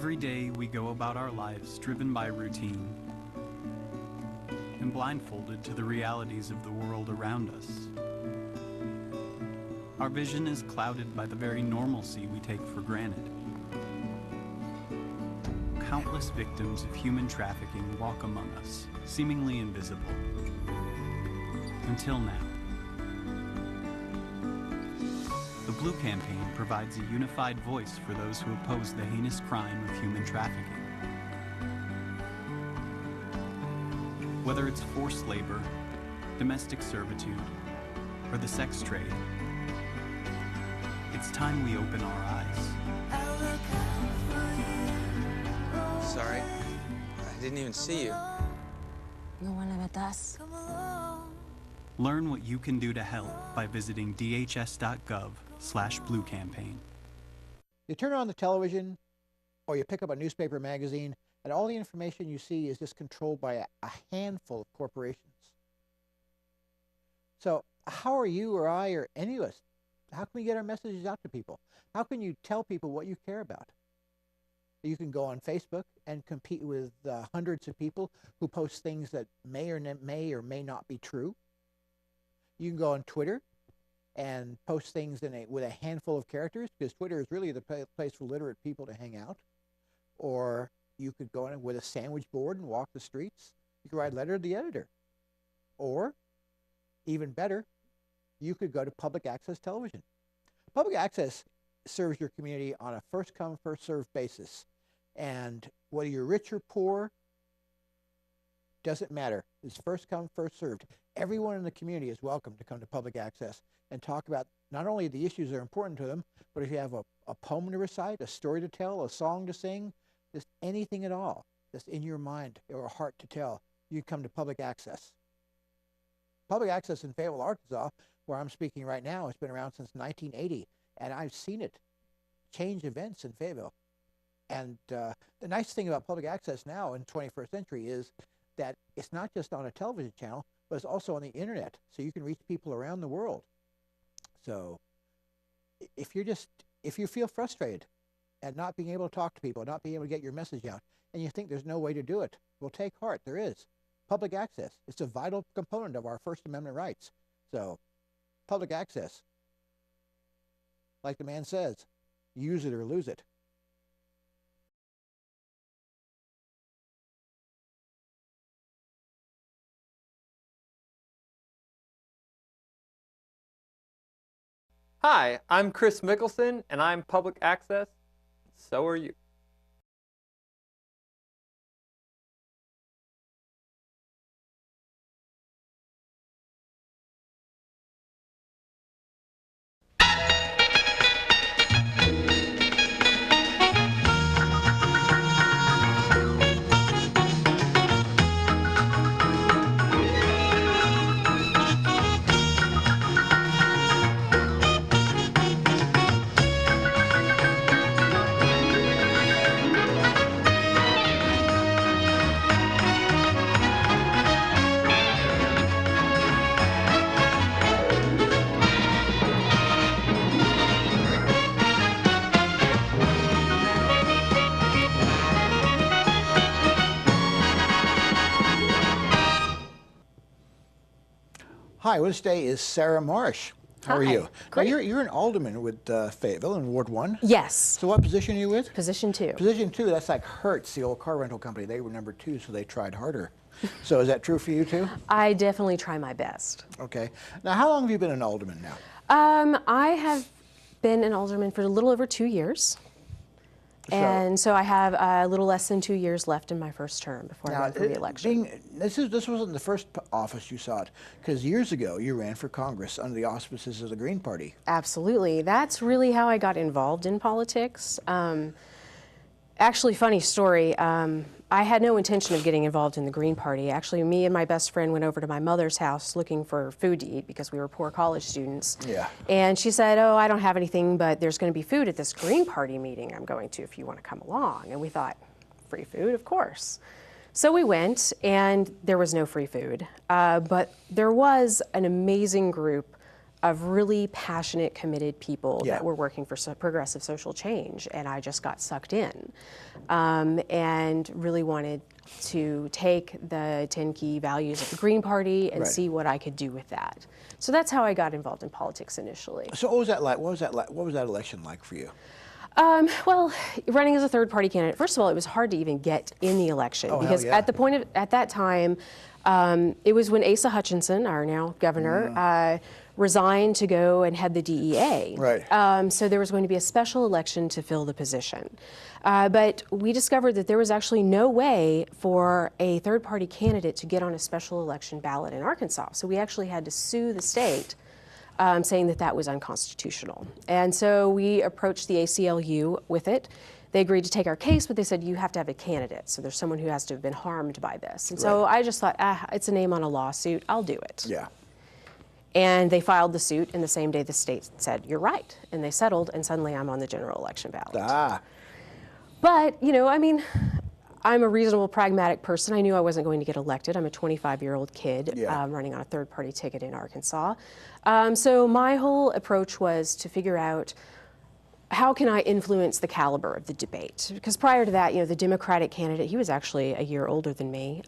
Every day we go about our lives driven by routine and blindfolded to the realities of the world around us. Our vision is clouded by the very normalcy we take for granted. Countless victims of human trafficking walk among us, seemingly invisible. Until now. The Blue Campaign provides a unified voice for those who oppose the heinous crime of human trafficking. Whether it's forced labor, domestic servitude, or the sex trade, it's time we open our eyes. Sorry, I didn't even see you. No one ever does. Learn what you can do to help by visiting dhs.gov/bluecampaign. You turn on the television or you pick up a newspaper magazine and all the information you see is just controlled by a handful of corporations. So how are you or I or any of us, how can we get our messages out to people? How can you tell people what you care about? You can go on Facebook and compete with hundreds of people who post things that may or may not be true. You can go on Twitter and post things with a handful of characters, because Twitter is really the place for literate people to hang out. Or you could go in with a sandwich board and walk the streets. You could write a letter to the editor. Or, even better, you could go to public access television. Public access serves your community on a first-come, first-served basis. And whether you're rich or poor, doesn't matter. It's first-come, first-served. Everyone in the community is welcome to come to public access and talk about not only the issues that are important to them, but if you have a poem to recite, a story to tell, a song to sing, just anything at all that's in your mind or a heart to tell, you come to public access. Public access in Fayetteville, Arkansas, where I'm speaking right now, has been around since 1980, and I've seen it change events in Fayetteville. And the nice thing about public access now in the 21st century is that it's not just on a television channel, but it's also on the internet, so you can reach people around the world. So if you feel frustrated at not being able to talk to people, not being able to get your message out, and you think there's no way to do it, well, take heart, there is. Public access, it's a vital component of our First Amendment rights. So public access, like the man says, use it or lose it. Hi, I'm Chris Mickelson, and I'm Public Access. So are you. Hi, with us today is Sarah Marsh. How are you? Great. Now you're an alderman with Fayetteville in Ward 1. Yes. So what position are you with? Position 2. Position 2, that's like Hertz, the old car rental company. They were number 2, so they tried harder. So is that true for you too? I definitely try my best. Okay. Now how long have you been an alderman now? I have been an alderman for a little over 2 years. And so I have a little less than 2 years left in my first term before I run for re-election. This wasn't the first office you sought, because years ago you ran for Congress under the auspices of the Green Party. Absolutely. That's really how I got involved in politics. Actually, funny story. I had no intention of getting involved in the Green Party. Actually, me and my best friend went over to my mother's house looking for food to eat because we were poor college students. Yeah. And she said, oh, I don't have anything, but there's going to be food at this Green Party meeting I'm going to if you want to come along. And we thought, free food, of course. So we went, and there was no free food. But there was an amazing group of really passionate, committed people Yeah. that were working for progressive social change, and I just got sucked in, and really wanted to take the 10 key values of the Green Party and Right. see what I could do with that. So that's how I got involved in politics initially. So what was that like? What was that like? What was that election like for you? Well, running as a third-party candidate, first of all, it was hard to even get in the election Oh, hell because yeah. at that time, it was when Asa Hutchinson, our now governor, resigned to go and head the DEA. Right. So there was going to be a special election to fill the position. But we discovered that there was actually no way for a third-party candidate to get on a special election ballot in Arkansas. So we actually had to sue the state, saying that that was unconstitutional. And so we approached the ACLU with it. They agreed to take our case, but they said, you have to have a candidate. So there's someone who has to have been harmed by this. And so I just thought, it's a name on a lawsuit, I'll do it. Yeah. And they filed the suit, and the same day the state said, you're right. And they settled, and suddenly I'm on the general election ballot. Ah. But, you know, I mean, I'm a reasonable, pragmatic person. I knew I wasn't going to get elected. I'm a 25-year-old kid running on a third-party ticket in Arkansas. So my whole approach was to figure out how can I influence the caliber of the debate? Because prior to that, you know, the Democratic candidate, he was actually a year older than me.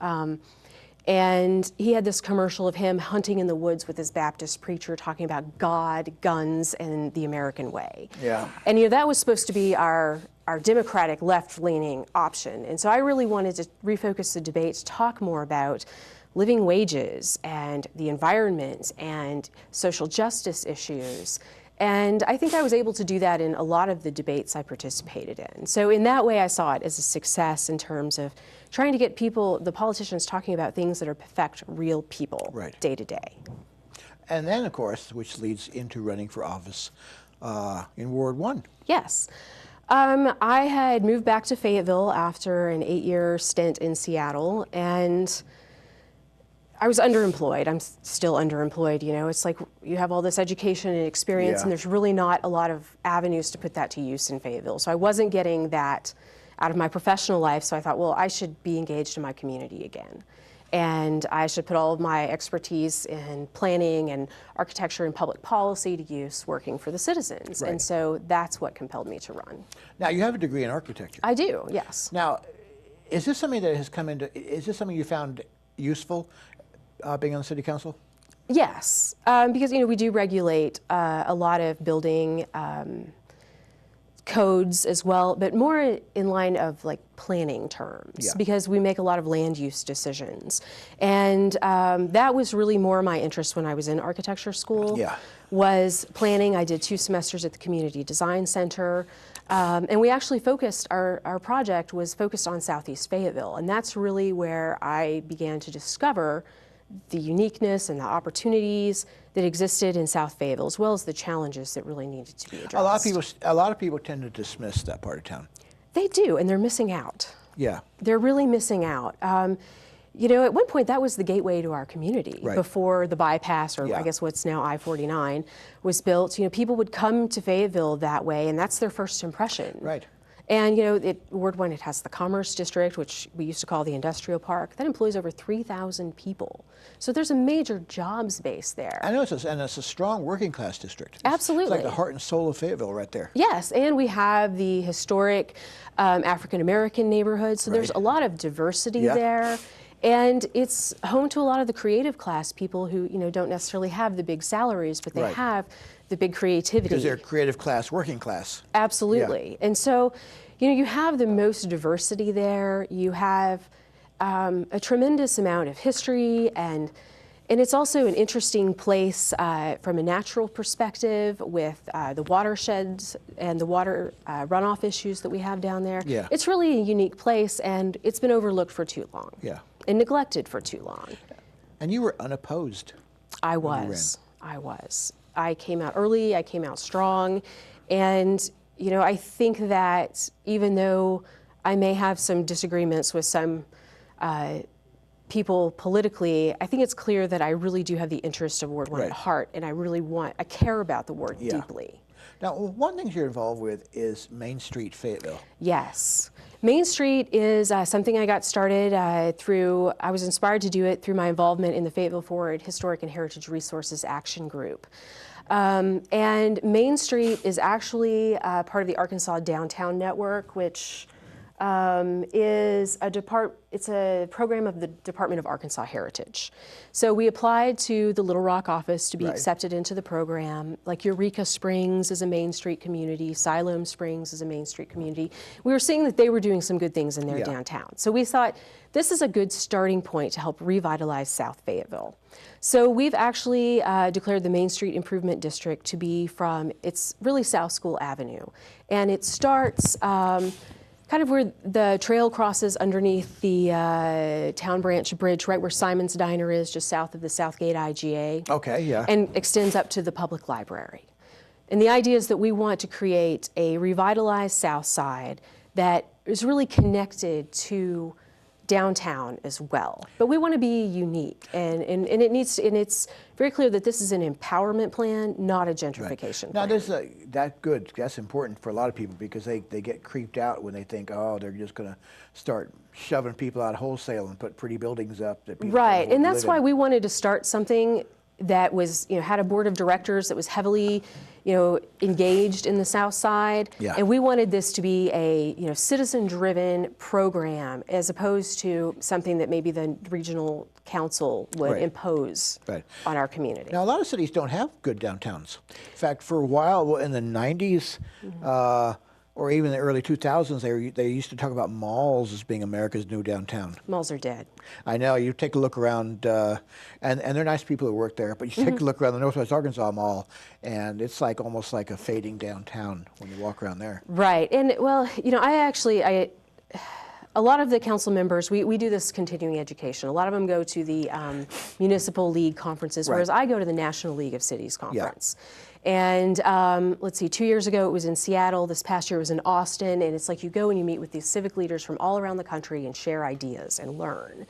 And he had this commercial of him hunting in the woods with his Baptist preacher talking about God, guns, and the American way. Yeah. And you know, that was supposed to be our Democratic left-leaning option. And so I really wanted to refocus the debate to talk more about living wages and the environment and social justice issues. And I think I was able to do that in a lot of the debates I participated in. So in that way, I saw it as a success in terms of trying to get people, the politicians, talking about things that affect real people day to day. And then, of course, which leads into running for office in Ward 1. Yes. I had moved back to Fayetteville after an 8-year stint in Seattle, and I was underemployed. I'm still underemployed, you know. It's like you have all this education and experience, and there's really not a lot of avenues to put that to use in Fayetteville. So I wasn't getting that out of my professional life, so I thought, well, I should be engaged in my community again. And I should put all of my expertise in planning and architecture and public policy to use working for the citizens. And so that's what compelled me to run. Now, you have a degree in architecture. I do, yes. Now, is this something that has come into, is this something you found useful being on the city council? Yes, because, you know, we do regulate a lot of building codes as well, but more in line of like planning terms, because we make a lot of land use decisions. And that was really more my interest when I was in architecture school, was planning. I did 2 semesters at the Community Design Center, and we actually focused, our project was focused on Southeast Fayetteville, and that's really where I began to discover the uniqueness and the opportunities that existed in South Fayetteville, as well as the challenges that really needed to be addressed. A lot of people tend to dismiss that part of town. They do, and they're missing out. Yeah. They're really missing out. You know, at one point that was the gateway to our community before the bypass, or I guess what's now I-49, was built. You know, people would come to Fayetteville that way, and that's their first impression. Right. And you know, Ward 1, it has the Commerce District, which we used to call the Industrial Park. That employs over 3,000 people. So there's a major jobs base there. I know, and it's a strong working class district. Absolutely. It's like the heart and soul of Fayetteville right there. Yes, and we have the historic African American neighborhood, so there's a lot of diversity there. And it's home to a lot of the creative class people who, you know, don't necessarily have the big salaries, but they have the big creativity. Because they're creative class, working class. Absolutely. And so, you know, you have the most diversity there. You have a tremendous amount of history, and it's also an interesting place from a natural perspective with the watersheds and the water runoff issues that we have down there. It's really a unique place, and it's been overlooked for too long. And neglected for too long. And you were unopposed. I was. I was. I came out early, I came out strong, and you know, I think that even though I may have some disagreements with some people politically, I think it's clear that I really do have the interest of Ward 1 at heart, and I care about the ward deeply. Now, one thing you're involved with is Main Street Fayetteville. Yes. Main Street is something I got started through, I was inspired to do it through my involvement in the Fayetteville Forward Historic and Heritage Resources Action Group. And Main Street is actually part of the Arkansas Downtown Network, which is it's a program of the Department of Arkansas Heritage. So we applied to the Little Rock office to be accepted into the program. Like Eureka Springs is a Main Street community, Siloam Springs is a Main Street community. We were seeing that they were doing some good things in their downtown. So we thought this is a good starting point to help revitalize South Fayetteville. So we've actually declared the Main Street Improvement District to be it's really South School Avenue. And it starts kind of where the trail crosses underneath the Town Branch Bridge, right where Simon's Diner is, just south of the Southgate IGA. Okay, yeah. And extends up to the public library. And the idea is that we want to create a revitalized South Side that is really connected to downtown as well. But we want to be unique, and it's very clear that this is an empowerment plan, not a gentrification plan. Now, that's important for a lot of people, because they get creeped out when they think, oh, they're just going to start shoving people out wholesale and put pretty buildings up that people Right, can and that's live why in. we wanted to start something that was, had a board of directors that was heavily, engaged in the South Side. Yeah. And we wanted this to be a, citizen-driven program, as opposed to something that maybe the regional council would impose on our community. Now, a lot of cities don't have good downtowns. In fact, for a while in the 90s, or even the early 2000s, they used to talk about malls as being America's new downtown. Malls are dead. I know. You take a look around, and they're nice people who work there, but you take a look around the Northwest Arkansas Mall, and it's like almost like a fading downtown when you walk around there. Right. And, well, a lot of the council members, we do this continuing education. A lot of them go to the municipal league conferences, whereas I go to the National League of Cities conference. And let's see, 2 years ago it was in Seattle. This past year it was in Austin. And it's like you go and you meet with these civic leaders from all around the country and share ideas and learn.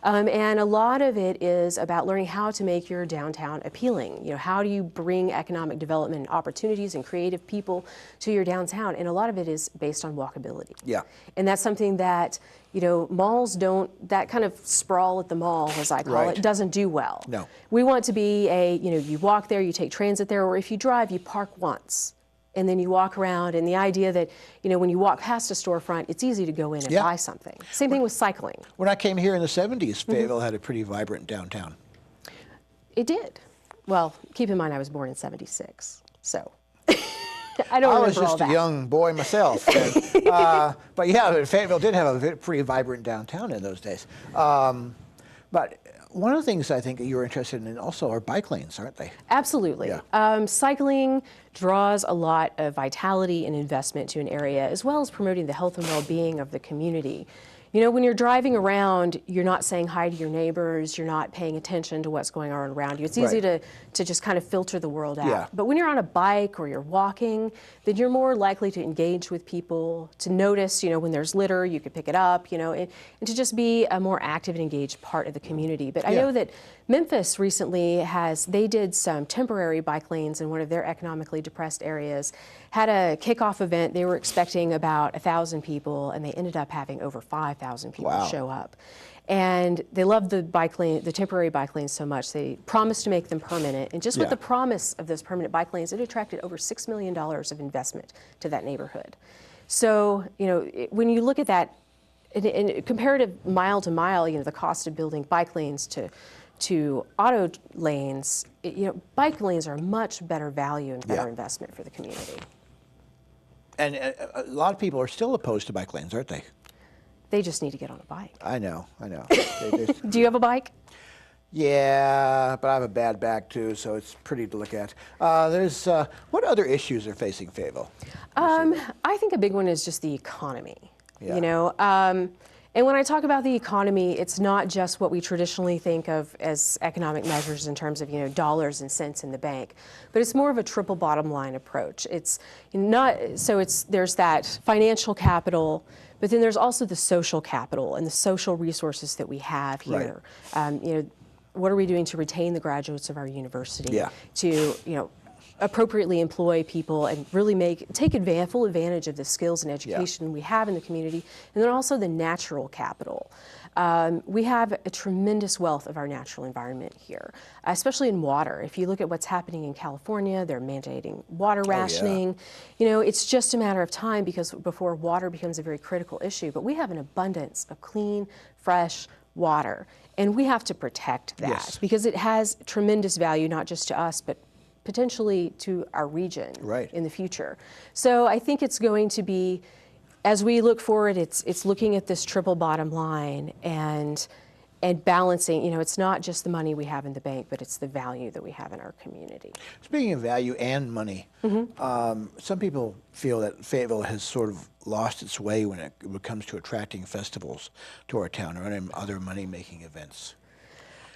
And a lot of it is about learning how to make your downtown appealing. How do you bring economic development and opportunities and creative people to your downtown? And a lot of it is based on walkability. Yeah. And that's something that, malls don't, that kind of sprawl at the mall, as I call it, doesn't do well. No. We want to be you walk there, you take transit there, or if you drive, you park once. And then you walk around, and the idea that, when you walk past a storefront, it's easy to go in and buy something. Same thing with cycling. When I came here in the 70s, Fayetteville had a pretty vibrant downtown. It did. Well, keep in mind I was born in '76, so I don't remember all that. I was just a young boy myself. But yeah, Fayetteville did have a pretty vibrant downtown in those days. But one of the things I think you're interested in also are bike lanes, aren't they? Absolutely. Yeah. Cycling draws a lot of vitality and investment to an area, as well as promoting the health and well-being of the community. When you're driving around, you're not saying hi to your neighbors, you're not paying attention to what's going on around you. It's easy to just kind of filter the world out. Yeah. But when you're on a bike or you're walking, then you're more likely to engage with people, to notice, when there's litter, you could pick it up, and to just be a more active and engaged part of the community. But I know that Memphis recently they did some temporary bike lanes in one of their economically depressed areas, had a kickoff event. They were expecting about 1,000 people, and they ended up having over 5,000 people show up. And they loved the temporary bike lanes so much, they promised to make them permanent. And just with the promise of those permanent bike lanes, it attracted over $6 million of investment to that neighborhood. So, when you look at that, in comparative mile to mile, the cost of building bike lanes to auto lanes, bike lanes are a much better value and better investment for the community. And a lot of people are still opposed to bike lanes, aren't they? They just need to get on a bike. I know. Do you have a bike? Yeah, but I have a bad back too, so it's pretty to look at. What other issues are facing Fayetteville? I think a big one is just the economy. And when I talk about the economy, it's not just what we traditionally think of as economic measures in terms of, dollars and cents in the bank, but it's more of a triple bottom line approach. It's not, there's that financial capital, but then there's also the social capital and the social resources that we have here. What are we doing to retain the graduates of our university? To, appropriately employ people and really take full advantage of the skills and education we have in the community, and then also the natural capital. We have a tremendous wealth of our natural environment here, especially in water. If you look at what's happening in California, they're mandating water rationing. You know, it's just a matter of time before water becomes a very critical issue. But we have an abundance of clean, fresh water, and we have to protect that because it has tremendous value, not just to us, but potentially to our region in the future. So I think it's going to be, as we look forward, it's looking at this triple bottom line and balancing. You know, it's not just the money we have in the bank, but it's the value that we have in our community. Speaking of value and money, some people feel that Fayetteville has sort of lost its way when it comes to attracting festivals to our town or other money-making events.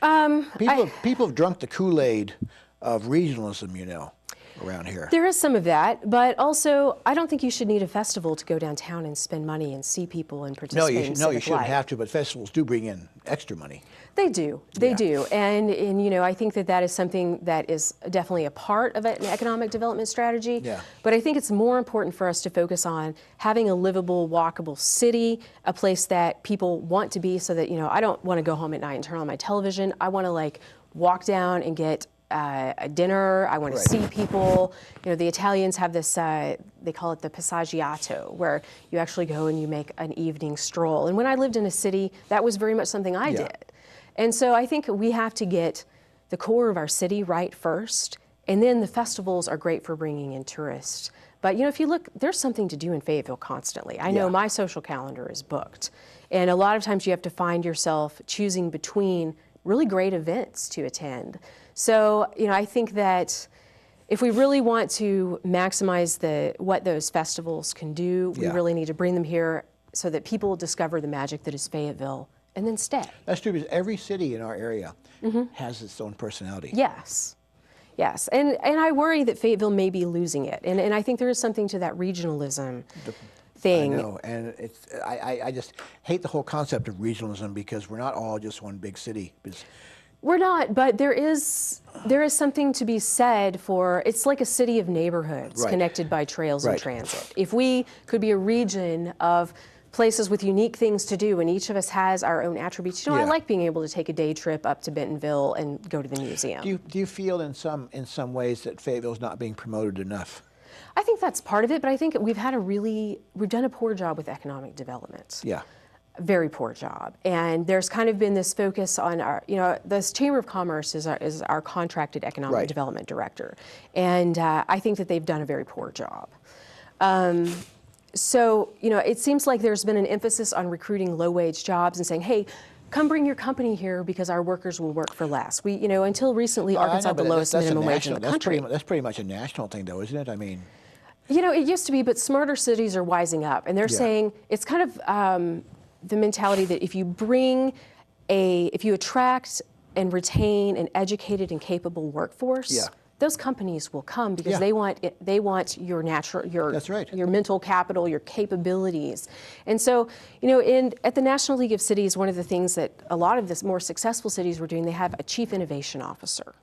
People have drunk the Kool-Aid of regionalism, you know, around here. There is some of that, but also I don't think you should need a festival to go downtown and spend money and see people and participate in civic life. No, you shouldn't have to, but festivals do bring in extra money. They do, they do, and you know, I think that is something that is definitely a part of an economic development strategy. Yeah. But I think it's more important for us to focus on having a livable, walkable city, a place that people want to be, so that, you know, I don't want to go home at night and turn on my television. I want to like walk down and get a dinner. I want to see people. You know, the Italians have this, they call it the passeggiato, where you actually go and you make an evening stroll. And when I lived in a city, that was very much something I did. And so I think we have to get the core of our city right first, and then the festivals are great for bringing in tourists. But, you know, if you look, there's something to do in Fayetteville constantly. I know my social calendar is booked, and a lot of times you have to find yourself choosing between really great events to attend. So, you know, I think that if we really want to maximize what those festivals can do, we really need to bring them here so that people discover the magic that is Fayetteville and then stay. That's true, because every city in our area has its own personality. Yes. Yes, and I worry that Fayetteville may be losing it, and I think there is something to that regionalism thing. I know, and I just hate the whole concept of regionalism, because we're not all just one big city. We're not, but there is something to be said for, it's like a city of neighborhoods connected by trails and transit. If we could be a region of places with unique things to do, and each of us has our own attributes. You know, I like being able to take a day trip up to Bentonville and go to the museum. Do you feel in some ways that Fayetteville's not being promoted enough? I think that's part of it, but I think we've done a poor job with economic development. Yeah. Very poor job. And there's kind of been this focus on our, you know, this Chamber of Commerce is our contracted economic development director. And I think that they've done a very poor job. So, you know, it seems like there's been an emphasis on recruiting low-wage jobs and saying, hey, come bring your company here because our workers will work for less. You know, until recently, Arkansas had the lowest minimum wage in the country. That's pretty much a national thing, though, isn't it? I mean, you know, it used to be, but smarter cities are wising up, and they're saying it's kind of the mentality that if you attract and retain an educated and capable workforce, those companies will come because they want your your mental capital, your capabilities. And so, you know, at the National League of Cities, one of the things that a lot of the more successful cities were doing, they have a chief innovation officer.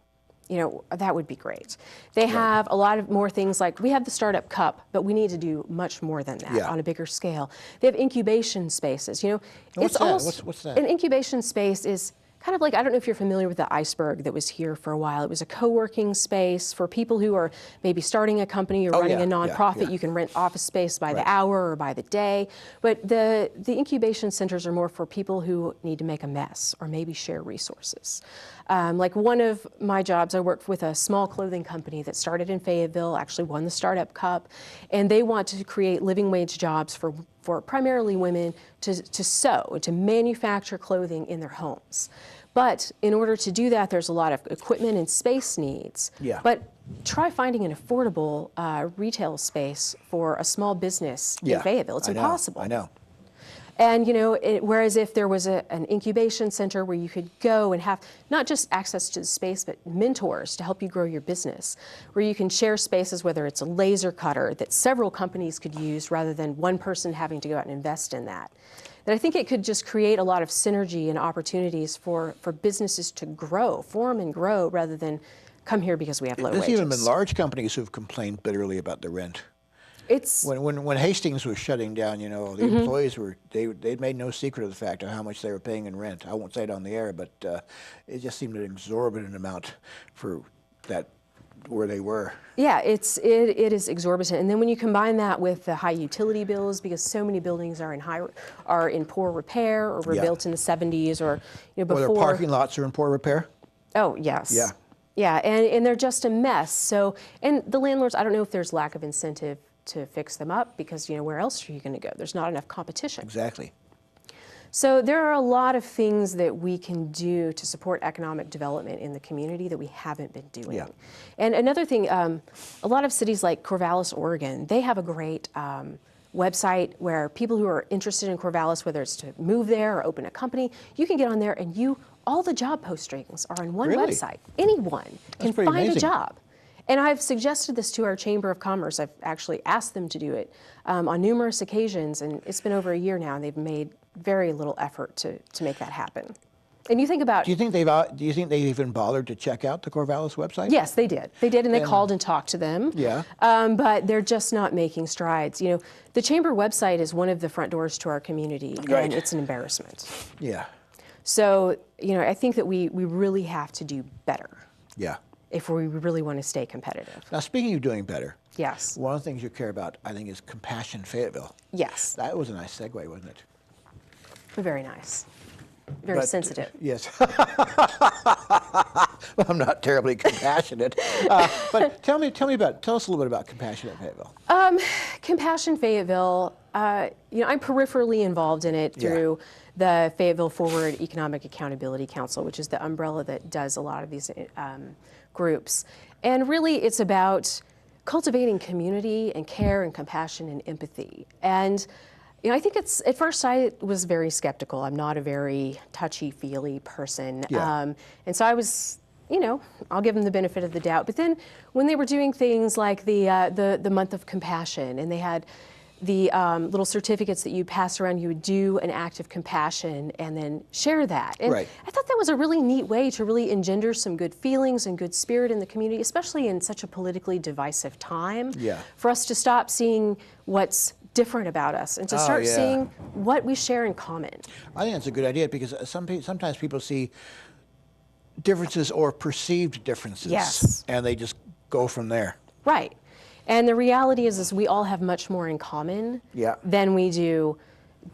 You know, that would be great. They have a lot of more things, like we have the Startup Cup, but we need to do much more than that on a bigger scale. They have incubation spaces. You know, what's that? What's that? An incubation space is kind of like, I don't know if you're familiar with the Iceberg that was here for a while. It was a co-working space for people who are maybe starting a company or running a nonprofit. You can rent office space by the hour or by the day. But the incubation centers are more for people who need to make a mess or maybe share resources. Like one of my jobs, I worked with a small clothing company that started in Fayetteville, actually won the Startup Cup, and they want to create living wage jobs for primarily women to sew, to manufacture clothing in their homes. But in order to do that, there's a lot of equipment and space needs. But try finding an affordable retail space for a small business in Fayetteville. It's impossible. I know. And, you know, whereas if there was an incubation center where you could go and have not just access to the space, but mentors to help you grow your business, where you can share spaces, whether it's a laser cutter that several companies could use rather than one person having to go out and invest in that. That I think it could just create a lot of synergy and opportunities for businesses to grow, form and grow, rather than come here because we have low There's wages. even been large companies who've complained bitterly about the rent. It's When Hastings was shutting down, you know, the employees they'd made no secret of the fact of how much they were paying in rent. I won't say it on the air, but it just seemed an exorbitant amount for that where they were. Yeah, it is exorbitant, and then when you combine that with the high utility bills, because so many buildings are in poor repair or were built in the 70s or before. Or their parking lots are in poor repair. Oh yes. Yeah. Yeah, and they're just a mess. So, and the landlords, I don't know if there's lack of incentive to fix them up because where else are you going to go? There's not enough competition. Exactly. So there are a lot of things that we can do to support economic development in the community that we haven't been doing. Yeah. And another thing, a lot of cities like Corvallis, Oregon, they have a great website where people who are interested in Corvallis, whether it's to move there or open a company, you can get on there and all the job postings are on one Really? website. Anyone can pretty find amazing. a job. And I've suggested this to our Chamber of Commerce. I've actually asked them to do it on numerous occasions, and it's been over a year now, and they've made very little effort to make that happen. And you think about... Do you think they even bothered to check out the Corvallis website? Yes, they did. They did, and they called and talked to them. Yeah. But they're just not making strides. The Chamber website is one of the front doors to our community, Right. and it's an embarrassment. Yeah. So, I think that we really have to do better Yeah. if we really want to stay competitive. Now, speaking of doing better, Yes. one of the things you care about, I think, is Compassion Fayetteville. Yes. That was a nice segue, wasn't it? Very nice. Very But, sensitive. Yes. I'm not terribly compassionate. But tell us a little bit about Compassion Fayetteville. Compassion Fayetteville, I'm peripherally involved in it through the Fayetteville Forward Economic Accountability Council, which is the umbrella that does a lot of these groups. And really, it's about cultivating community and care and compassion and empathy. And I think at first I was very skeptical. I'm not a very touchy-feely person. Yeah. And so I was, I'll give them the benefit of the doubt. But then when they were doing things like the month of compassion, and they had the little certificates that you pass around, you would do an act of compassion and then share that. And Right. I thought that was a really neat way to really engender some good feelings and good spirit in the community, especially in such a politically divisive time. Yeah. For us to stop seeing what's different about us and to start yeah. seeing what we share in common. I think that's a good idea because sometimes people see differences or perceived differences. Yes. And they just go from there. Right. And the reality is we all have much more in common than we do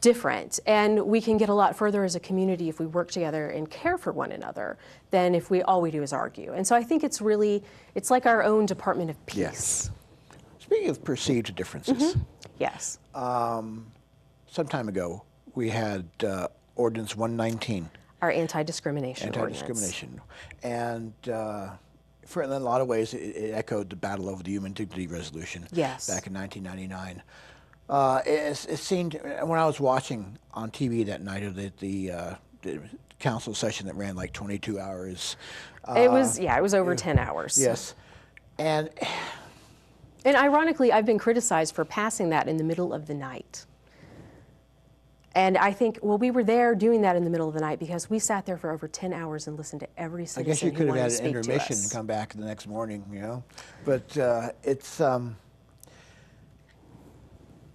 different. And we can get a lot further as a community if we work together and care for one another than if all we do is argue. And so I think it's like our own Department of Peace. Yes. Speaking of perceived differences, Yes. some time ago we had Ordinance 119. Our anti-discrimination Anti-discrimination. And in a lot of ways, it echoed the battle over the Human Dignity Resolution back in 1999. It seemed, when I was watching on TV that night of the council session that ran like 22 hours. It was over 10 hours. Yes. And ironically, I've been criticized for passing that in the middle of the night. And I think, we were there doing that in the middle of the night because we sat there for over 10 hours and listened to every citizen I guess you could have had an intermission intermission and come back the next morning, But it's,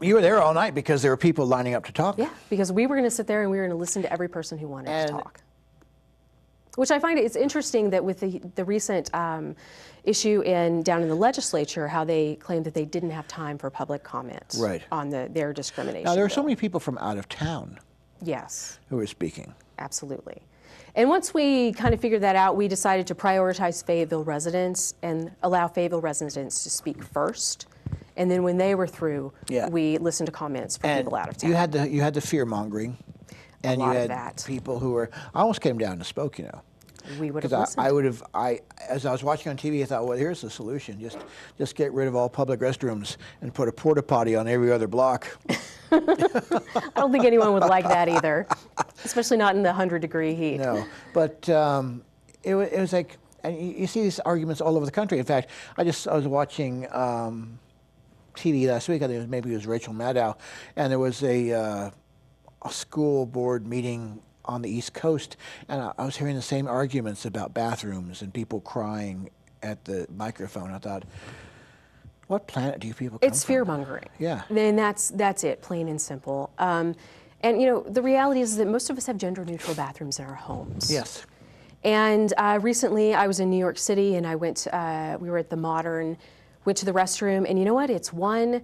you were there all night because there were people lining up to talk. Yeah, because we were going to sit there and we were going to listen to every person who wanted to talk. Which I find it's interesting that with the recent issue down in the legislature, how they claimed that they didn't have time for public comment on their discrimination. Now, there are so many people from out of town who were speaking. Absolutely. And once we kind of figured that out, we decided to prioritize Fayetteville residents and allow Fayetteville residents to speak first. And then when they were through, we listened to comments from people out of town. You had the fear-mongering. And you had people who were, I almost came down and spoke, We would have listened. As I was watching on TV, I thought, well, here's the solution. Just get rid of all public restrooms and put a porta potty on every other block. I don't think anyone would like that either, especially not in the 100-degree heat. No, but it was like, and you see these arguments all over the country. In fact, I was watching TV last week. I think maybe it was Rachel Maddow, and there was a school board meeting on the East Coast, and I was hearing the same arguments about bathrooms and people crying at the microphone, I thought, what planet do you people come It's from? fear-mongering. Yeah. And that's it, plain and simple. And you know, the reality is that most of us have gender-neutral bathrooms in our homes. Yes. And recently, I was in New York City, and I went. We were at the Modern, went to the restroom, and you know what? It's one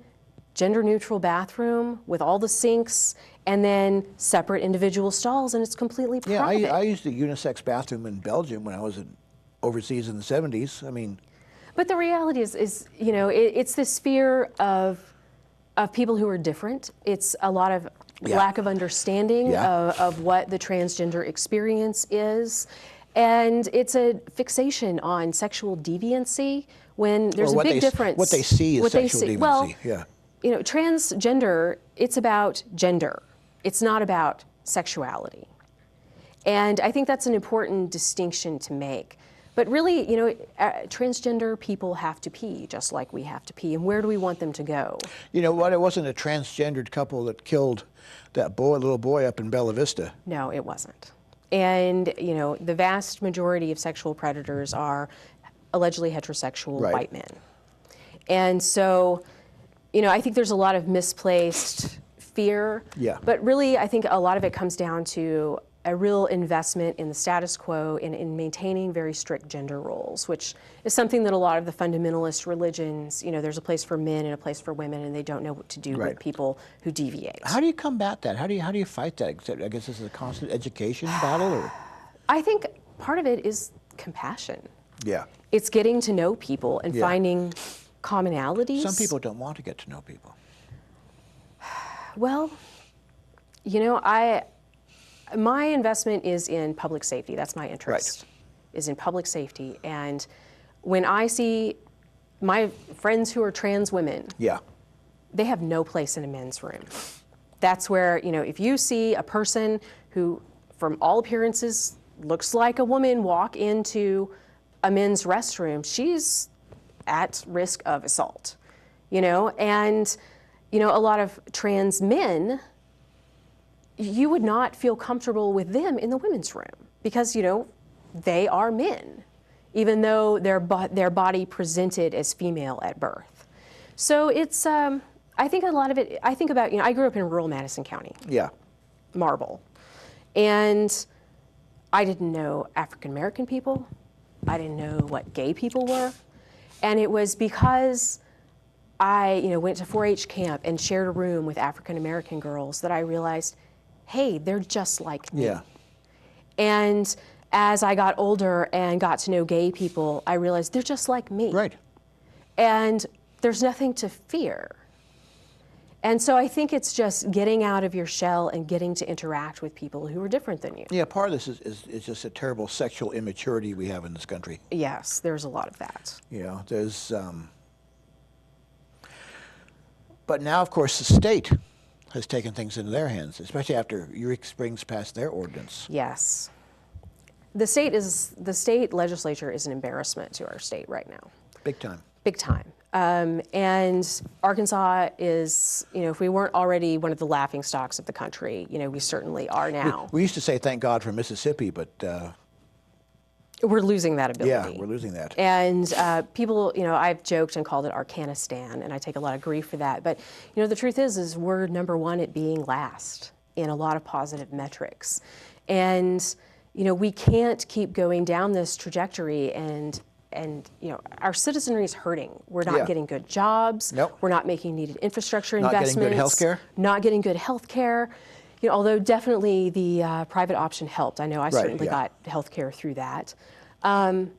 gender-neutral bathroom with all the sinks, and then separate individual stalls, and it's completely private. Yeah, I used a unisex bathroom in Belgium when I was overseas in the 70s. I mean, but the reality is you know, it's this fear of people who are different. It's a lot of lack of understanding of what the transgender experience is. And it's a fixation on sexual deviancy when there's a big difference. What they see is sexual deviancy, well, yeah. You know, transgender, it's about gender. It's not about sexuality. And I think that's an important distinction to make. But really, you know, transgender people have to pee just like we have to pee. And where do we want them to go? You know what? It wasn't a transgendered couple that killed that little boy up in Bella Vista. No, it wasn't. And, you know, the vast majority of sexual predators are allegedly heterosexual white men. And so, you know, I think there's a lot of misplaced fear. Yeah. But really, I think a lot of it comes down to a real investment in the status quo and in maintaining very strict gender roles, which is something that a lot of the fundamentalist religions, you know, there's a place for men and a place for women, and they don't know what to do with people who deviate. How do you combat that? How do you fight that? I guess this is a constant education battle, or? I think part of it is compassion. Yeah. It's getting to know people and finding commonalities. Some people don't want to get to know people. Well, you know, my investment is in public safety. That's my interest, is in public safety. And when I see my friends who are trans women, they have no place in a men's room. That's where, you know, if you see a person who, from all appearances, looks like a woman walk into a men's restroom, she's at risk of assault, you know? And, you know, a lot of trans men, you would not feel comfortable with them in the women's room because, you know, they are men, even though their body presented as female at birth. So it's, I think a lot of it, I think about, you know, I grew up in rural Madison County. Yeah. Marble. And I didn't know African-American people. I didn't know what gay people were. And it was because I, you know, went to 4-H camp and shared a room with African-American girls that I realized, hey, they're just like me. Yeah. And as I got older and got to know gay people, I realized they're just like me. Right. And there's nothing to fear. And so I think it's just getting out of your shell and getting to interact with people who are different than you. Yeah, part of this is just a terrible sexual immaturity we have in this country. Yes, there's a lot of that. You know, there's, but now, of course, the state has taken things into their hands, especially after Eureka Springs passed their ordinance. Yes. The state legislature is an embarrassment to our state right now. Big time. Big time. And Arkansas is, you know, if we weren't already one of the laughingstocks of the country, you know, we certainly are now. We used to say thank God for Mississippi, but we're losing that ability. yeah, we're losing that. And people, you know, I've joked and called it Arkanistan, and I take a lot of grief for that. But, you know, the truth is we're number one at being last in a lot of positive metrics. And, you know, we can't keep going down this trajectory and you know, our citizenry is hurting. We're not getting good jobs. Nope. We're not making needed infrastructure Not investments. getting good health care. Not getting good health care. You know, although definitely the private option helped. I know I certainly got health care through that. You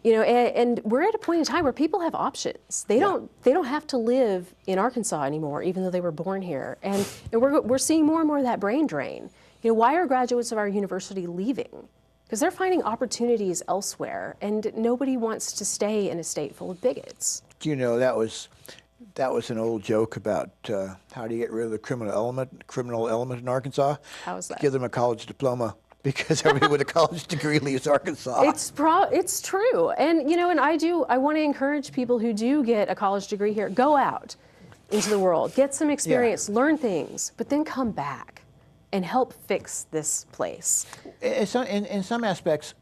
know, and we're at a point in time where people have options. They don't have to live in Arkansas anymore, even though they were born here. And we're seeing more and more of that brain drain. You know, why are graduates of our university leaving? Because they're finding opportunities elsewhere, and nobody wants to stay in a state full of bigots. Do you know that was an old joke about how do you get rid of the criminal element in Arkansas? How is that? Give them a college diploma, because everybody with a college degree leaves Arkansas. It's true, and you know, and I want to encourage people who do get a college degree here, go out into the world, get some experience, learn things, but then come back and help fix this place. In some aspects,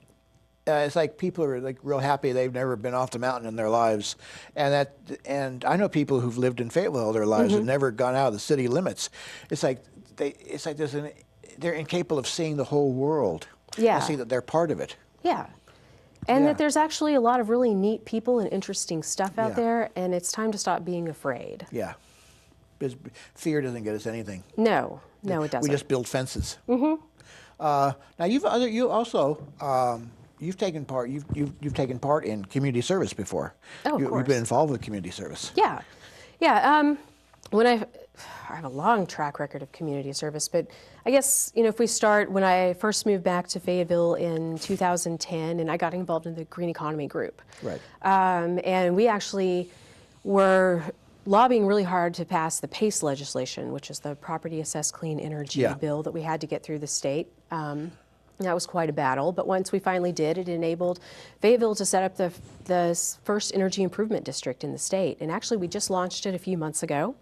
it's like people are like real happy they've never been off the mountain in their lives, and I know people who've lived in Fayetteville all their lives and never gone out of the city limits. It's like they're incapable of seeing the whole world. Yeah. And see that they're part of it. Yeah. And Yeah. that there's actually a lot of really neat people and interesting stuff out Yeah. there, and it's time to stop being afraid. Yeah. Because fear doesn't get us anything. No, it doesn't. We just build fences. Now you've taken part. You've taken part in community service before. Oh, of You've course. been involved with community service. Yeah. When I have a long track record of community service, but I guess, if we start when I first moved back to Fayetteville in 2010, and I got involved in the Green Economy Group. Right. And we actually were lobbying really hard to pass the PACE legislation, which is the Property Assessed Clean Energy Yeah. bill that we had to get through the state. That was quite a battle, but once we finally did, it enabled Fayetteville to set up the first energy improvement district in the state. And actually, we just launched it a few months ago.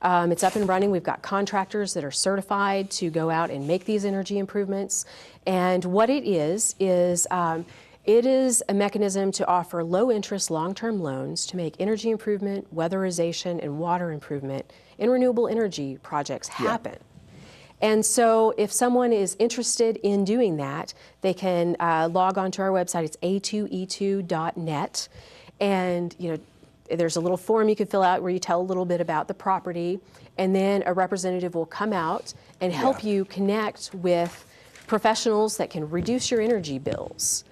It's up and running. We've got contractors that are certified to go out and make these energy improvements. And what it is it is a mechanism to offer low-interest, long-term loans to make energy improvement, weatherization, and water improvement in renewable energy projects happen. And so if someone is interested in doing that, they can log on to our website. It's a2e2.net. And, there's a little form you can fill out where you tell a little bit about the property, and then a representative will come out and help you connect with professionals that can reduce your energy bills.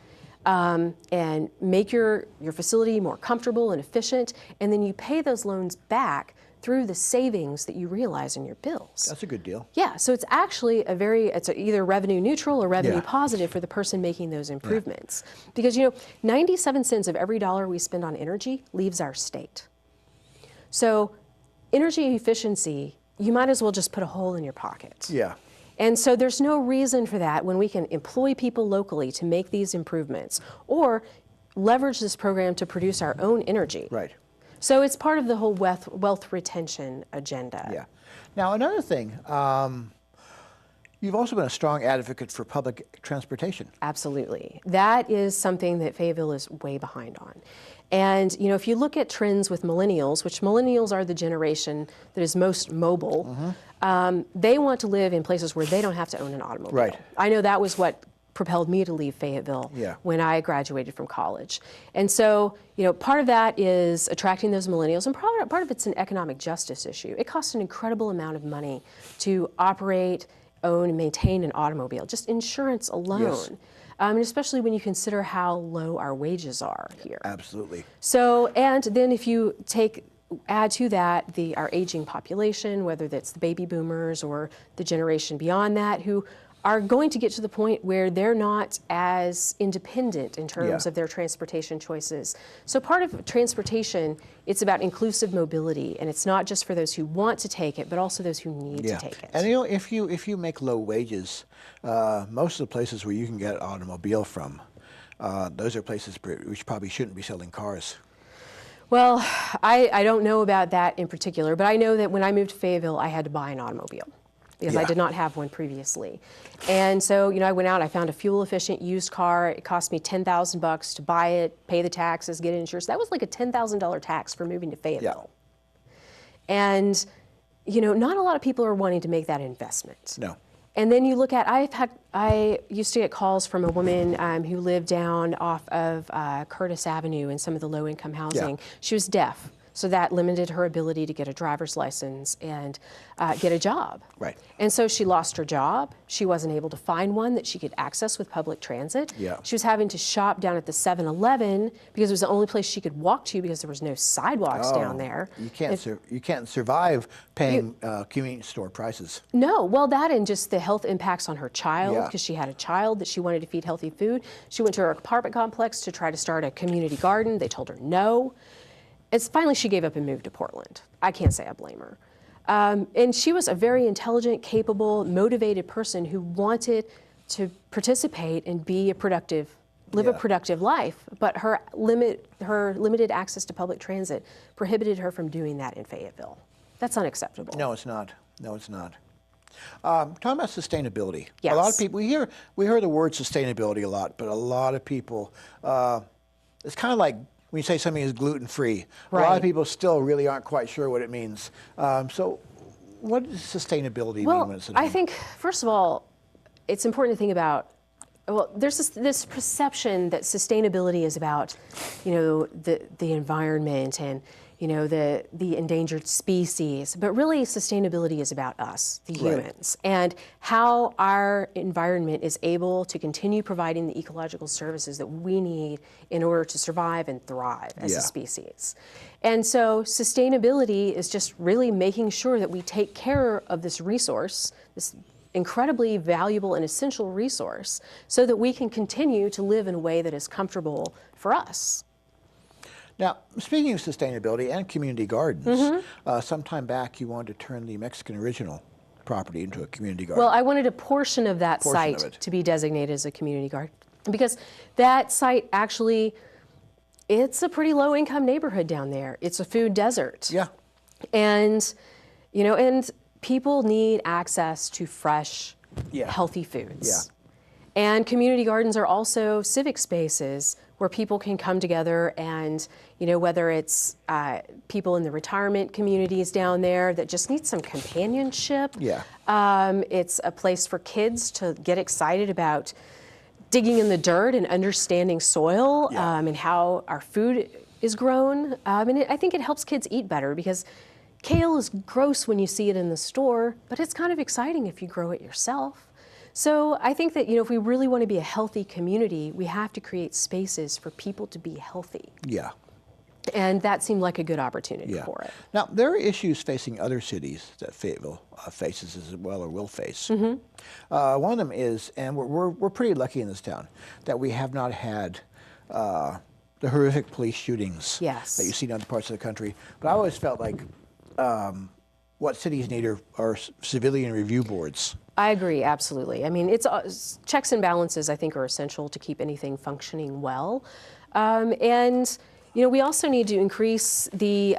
And make your facility more comfortable and efficient, and then you pay those loans back through the savings that you realize in your bills. That's a good deal. Yeah, so it's actually it's either revenue neutral or revenue positive for the person making those improvements. Because 97 cents of every dollar we spend on energy leaves our state. So energy efficiency, you might as well just put a hole in your pocket. Yeah. And so there's no reason for that when we can employ people locally to make these improvements or leverage this program to produce our own energy. Right. So it's part of the whole wealth retention agenda. Yeah. Now, another thing, you've also been a strong advocate for public transportation. Absolutely. That is something that Fayetteville is way behind on. And, if you look at trends with millennials, which millennials are the generation that is most mobile, they want to live in places where they don't have to own an automobile. Right. I know that was what propelled me to leave Fayetteville when I graduated from college. And so, part of that is attracting those millennials, and part of it's an economic justice issue. It costs an incredible amount of money to operate, own, and maintain an automobile, just insurance alone. Yes. And especially when you consider how low our wages are here. Absolutely. So, and then if you add to that our aging population, whether that's the baby boomers or the generation beyond that, who are going to get to the point where they're not as independent in terms of their transportation choices. So part of transportation, it's about inclusive mobility, and it's not just for those who want to take it, but also those who need to take it. And if you make low wages, most of the places where you can get an automobile from, those are places which probably shouldn't be selling cars. Well, I don't know about that in particular, but I know that when I moved to Fayetteville, I had to buy an automobile, because I did not have one previously. And so, I went out, I found a fuel-efficient used car. It cost me $10,000 to buy it, pay the taxes, get insurance. That was like a $10,000 tax for moving to Fayetteville. And, not a lot of people are wanting to make that investment. No. And then you look at, I used to get calls from a woman who lived down off of Curtis Avenue in some of the low-income housing. She was deaf. So that limited her ability to get a driver's license and get a job. Right. And so she lost her job. She wasn't able to find one that she could access with public transit. Yeah. She was having to shop down at the 7-Eleven because it was the only place she could walk to because there was no sidewalks down there. You can't survive paying convenience store prices. No, well, that and just the health impacts on her child, because she had a child that she wanted to feed healthy food. She went to her apartment complex to try to start a community garden. They told her no. Finally, she gave up and moved to Portland. I can't say I blame her. And she was a very intelligent, capable, motivated person who wanted to participate and be live a productive life. But her limited access to public transit prohibited her from doing that in Fayetteville. That's unacceptable. No, it's not. No, it's not. Talking about sustainability. Yes. A lot of people, we hear the word sustainability a lot, but a lot of people, it's kind of like when you say something is gluten-free. Right. A lot of people still really aren't quite sure what it means. So what does sustainability mean when it's I think, first of all, it's important to think about, well, there's this perception that sustainability is about, the environment and, the endangered species, but really sustainability is about us, the humans, and how our environment is able to continue providing the ecological services that we need in order to survive and thrive as a species. And so sustainability is just really making sure that we take care of this resource, this incredibly valuable and essential resource, so that we can continue to live in a way that is comfortable for us. Now, speaking of sustainability and community gardens, some time back you wanted to turn the Mexican Original property into a community garden. Well, I wanted a portion of that site to be designated as a community garden, because that site actually, it's a pretty low-income neighborhood down there. It's a food desert. Yeah. And, and people need access to fresh, healthy foods. Yeah. And community gardens are also civic spaces where people can come together and, whether it's people in the retirement communities down there that just need some companionship. Yeah. It's a place for kids to get excited about digging in the dirt and understanding soil and how our food is grown. And I think it helps kids eat better, because kale is gross when you see it in the store, but it's kind of exciting if you grow it yourself. So I think that, if we really want to be a healthy community, we have to create spaces for people to be healthy. Yeah. And that seemed like a good opportunity for it. Now, there are issues facing other cities that Fayetteville faces as well, or will face. One of them is, and we're pretty lucky in this town, that we have not had the horrific police shootings that you see in other parts of the country. But I always felt like what cities need are civilian review boards. I agree, absolutely. I mean, it's checks and balances, I think, are essential to keep anything functioning well. And, we also need to increase the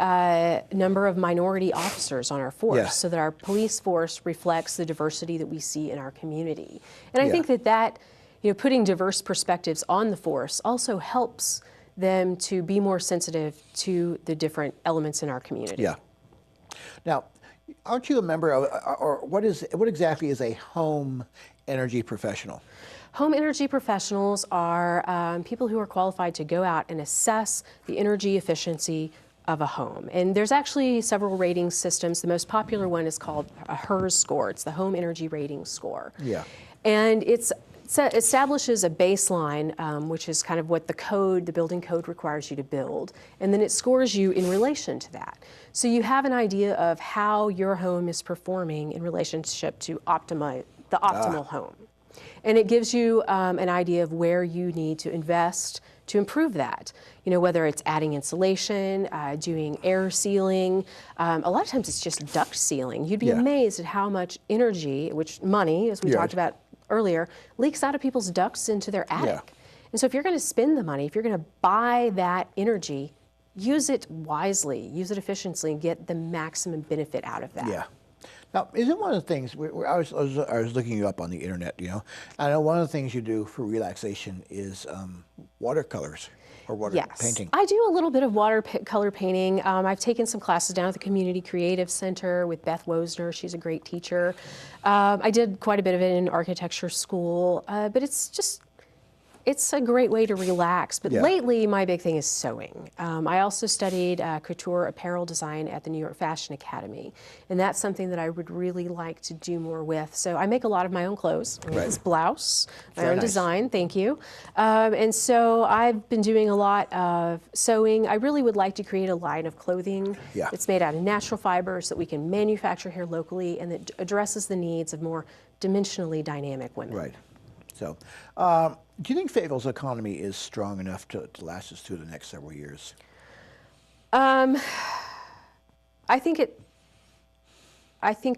number of minority officers on our force so that our police force reflects the diversity that we see in our community. And I think that, putting diverse perspectives on the force also helps them to be more sensitive to the different elements in our community. Yeah. Now, aren't you a member of, or what exactly is a home energy professional? Home energy professionals are people who are qualified to go out and assess the energy efficiency of a home. And there's actually several rating systems. The most popular one is called a HERS score. It's the Home Energy Rating Score. Yeah. And it establishes a baseline, which is kind of what the building code requires you to build, and then it scores you in relation to that. So you have an idea of how your home is performing in relationship to the optimal home. And it gives you an idea of where you need to invest to improve that. Whether it's adding insulation, doing air sealing. A lot of times it's just duct sealing. You'd be amazed at how much energy, money, as we talked about earlier, leaks out of people's ducts into their attic. And so if you're going to spend the money, if you're going to buy that energy, use it wisely, use it efficiently, and get the maximum benefit out of that. Yeah. Now, isn't one of the things, I was looking you up on the internet, I know one of the things you do for relaxation is watercolors or water painting. I do a little bit of watercolor painting. I've taken some classes down at the Community Creative Center with Beth Wosner. She's a great teacher. I did quite a bit of it in architecture school, but it's a great way to relax. But lately, my big thing is sewing. I also studied couture apparel design at the New York Fashion Academy, and that's something that I would really like to do more with. So I make a lot of my own clothes. This blouse, my own design, thank you. And so I've been doing a lot of sewing. I really would like to create a line of clothing that's made out of natural fibers that we can manufacture here locally and that addresses the needs of more dimensionally dynamic women. Right. So, do you think Fayetteville's economy is strong enough to last us through the next several years? I think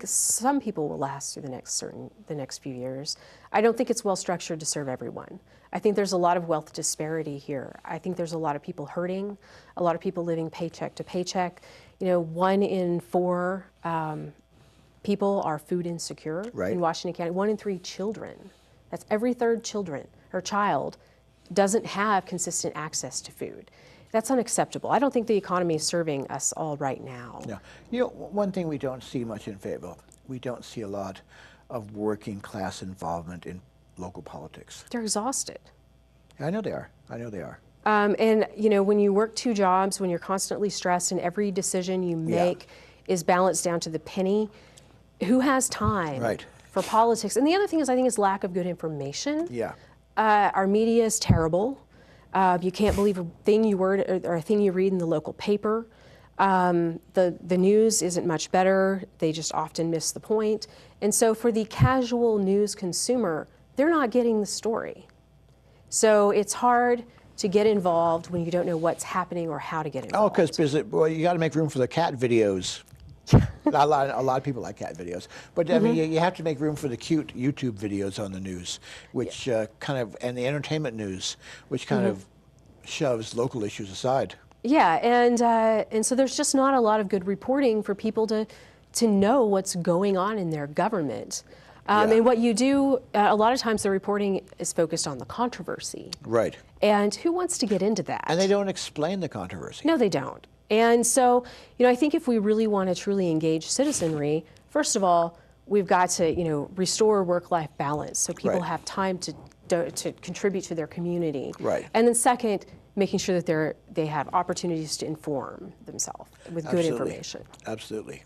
some people will last through the next few years. I don't think it's well structured to serve everyone. I think there's a lot of wealth disparity here. I think there's a lot of people hurting, a lot of people living paycheck to paycheck. 1 in 4 people are food insecure Right. in Washington County. 1 in 3 children, that's every third child, doesn't have consistent access to food. That's unacceptable. I don't think the economy is serving us all right now. Yeah. You know, one thing we don't see much in Fayetteville, we don't see a lot of working class involvement in local politics. They're exhausted. I know they are. I know they are. And you know, when you work 2 jobs, when you're constantly stressed and every decision you make is balanced down to the penny, who has time for politics? And the other thing is, I think, is lack of good information. Yeah. Our media is terrible. You can't believe a thing you read or a thing you read in the local paper. The news isn't much better. They just often miss the point. And so for the casual news consumer, they're not getting the story. So it's hard to get involved when you don't know what's happening or how to get involved. Oh, because you got to make room for the cat videos. a lot of people like cat videos, but I mean, you have to make room for the cute YouTube videos on the news, which kind of, and the entertainment news, which kind of shoves local issues aside. Yeah, and so there's just not a lot of good reporting for people to know what's going on in their government. And what you do, a lot of times the reporting is focused on the controversy. Right. And who wants to get into that? And they don't explain the controversy. No, they don't. And so, you know, I think if we really want to truly engage citizenry, first of all, we've got to, you know, restore work-life balance so people have time to contribute to their community. Right. And then second, making sure that they have opportunities to inform themselves with good information. Absolutely.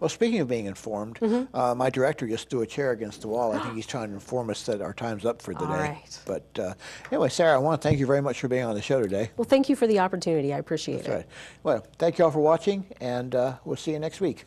Well, speaking of being informed, my director just threw a chair against the wall. I think he's trying to inform us that our time's up for the day. Right. But anyway, Sarah, I want to thank you very much for being on the show today. Well, thank you for the opportunity. I appreciate it. Right. Well, thank you all for watching, and we'll see you next week.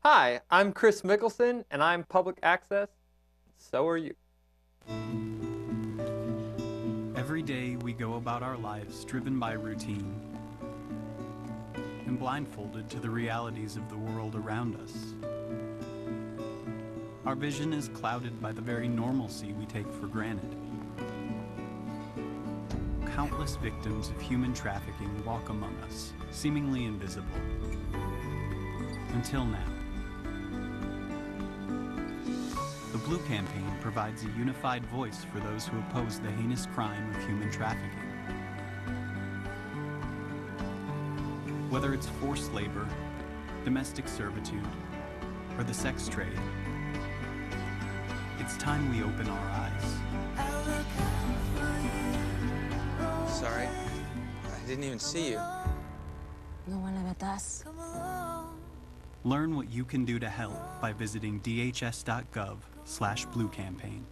Hi, I'm Chris Mickelson, and I'm public access. So are you. Every day we go about our lives driven by routine and blindfolded to the realities of the world around us. Our vision is clouded by the very normalcy we take for granted. Countless victims of human trafficking walk among us, seemingly invisible. Until now. The Blue Campaign provides a unified voice for those who oppose the heinous crime of human trafficking. Whether it's forced labor, domestic servitude, or the sex trade, it's time we open our eyes. Sorry. I didn't even see you. No one ever does. Learn what you can do to help by visiting dhs.gov/bluecampaign.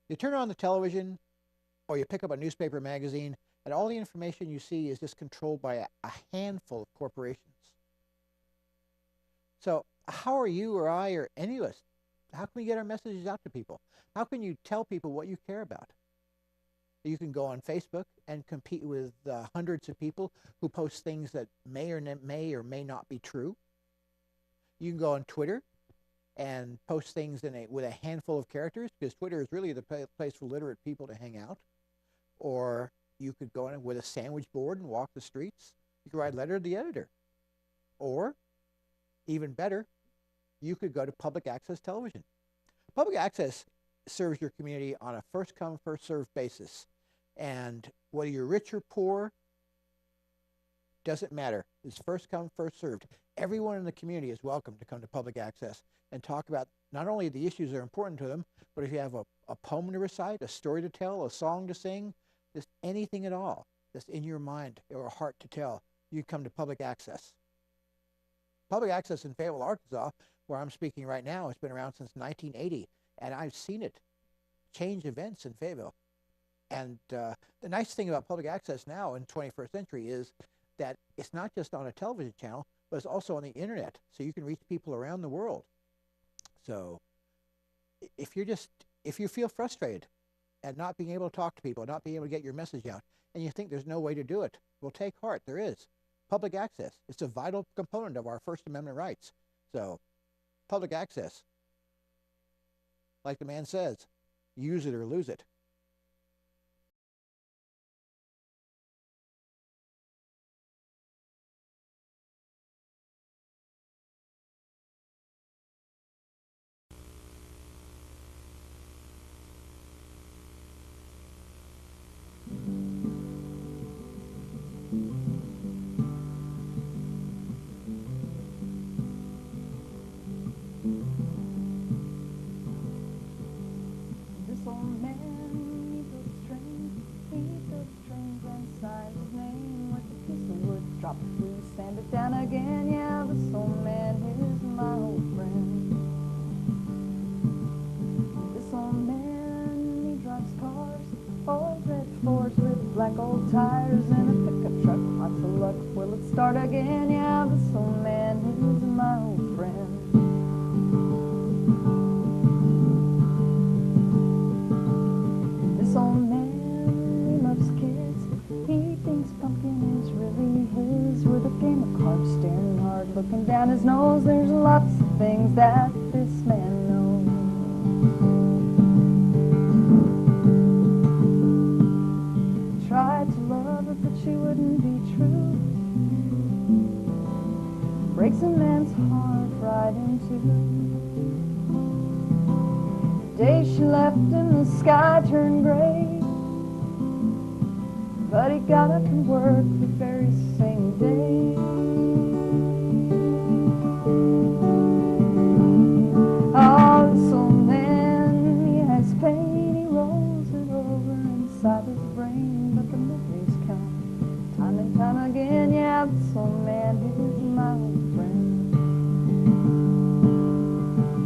You turn on the television or you pick up a newspaper magazine, and all the information you see is just controlled by a handful of corporations. So how are you or I or any of us, how can we get our messages out to people? How can you tell people what you care about? You can go on Facebook and compete with hundreds of people who post things that may or may not be true. You can go on Twitter and post things with a handful of characters, because Twitter is really the place for literate people to hang out. Or you could go in with a sandwich board and walk the streets. You could write a letter to the editor. Or, even better, you could go to public access television. Public access serves your community on a first-come, first-served basis. And whether you're rich or poor, doesn't matter. It's first come, first served. Everyone in the community is welcome to come to public access and talk about not only the issues that are important to them, but if you have a poem to recite, a story to tell, a song to sing, just anything at all that's in your mind or a heart to tell, you come to public access. Public access in Fayetteville, Arkansas, where I'm speaking right now, has been around since 1980, and I've seen it change events in Fayetteville. And the nice thing about public access now in the 21st century is that it's not just on a television channel, but it's also on the internet, so you can reach people around the world. So if you feel frustrated at not being able to talk to people, not being able to get your message out, and you think there's no way to do it, well, take heart, there is. Public access, it's a vital component of our First Amendment rights. So public access, like the man says, use it or lose it. Drop loose, sand it down again. Yeah, the soul man is my old friend. This old man, he drives cars, old red Fords with black old tires and a pickup truck. Lots of luck, will it start again? Yeah, this old man is my old friend. This old man, he loves kids. He thinks pumpkin is really his. With a game of cards, staring hard, looking down his nose. There's lots of things that this man knows. Tried to love her, but she wouldn't be true. Breaks a man's heart right in two. The day she left him, the sky turned gray. But he got up and worked the very same day. Oh, this old man, he has pain, he rolls it over inside his brain. But the memories come time and time again. Yeah, this old man is my old friend.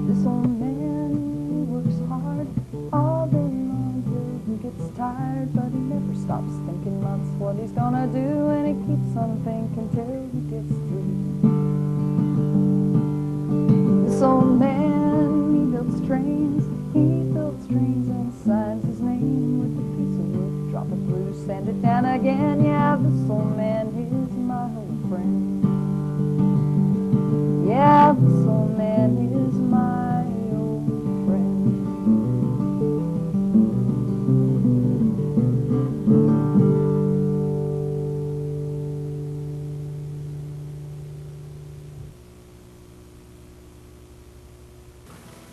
This old man, he works hard all day long till he gets tired. But he never stops thinking months what he's gonna do, and he keeps on thinking till he gets through. This old man, he builds trains and signs his name with a piece of wood. Drop it loose, sand it down again. Yeah, this old man is my old friend. Yeah, this old man is my old friend.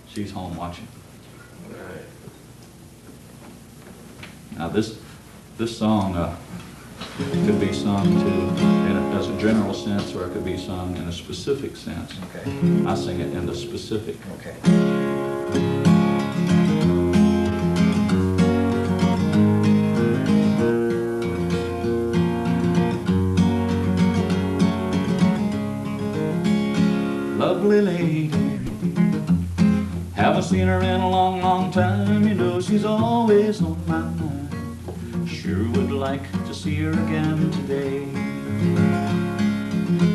She's home watching. Now this song could be sung as a general sense, or it could be sung in a specific sense. Okay. I sing it in the specific. Okay. Lovely lady, haven't seen her in a long, long time. You know she's always on my mind. Sure would like to see her again today.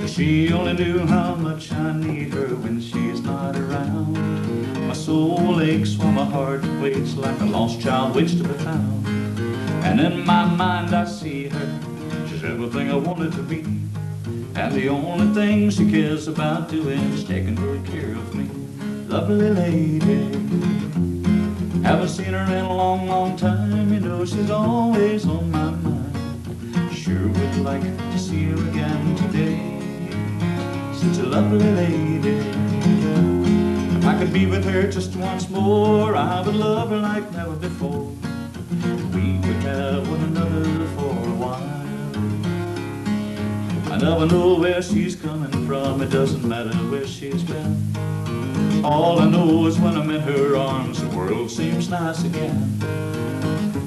If she only knew how much I need her when she's not around. My soul aches while my heart waits like a lost child waits to be found. And in my mind I see her, she's everything I wanted to be. And the only thing she cares about doing is taking good care of me. Lovely lady, haven't seen her in a long, long time. You know she's always on my mind. Sure would like to see her again today. Such a lovely lady. If I could be with her just once more, I would love her like never before. We would have one another for a while. I never know where she's coming from, it doesn't matter where she's been. All I know is when I'm in her arms, the world seems nice again.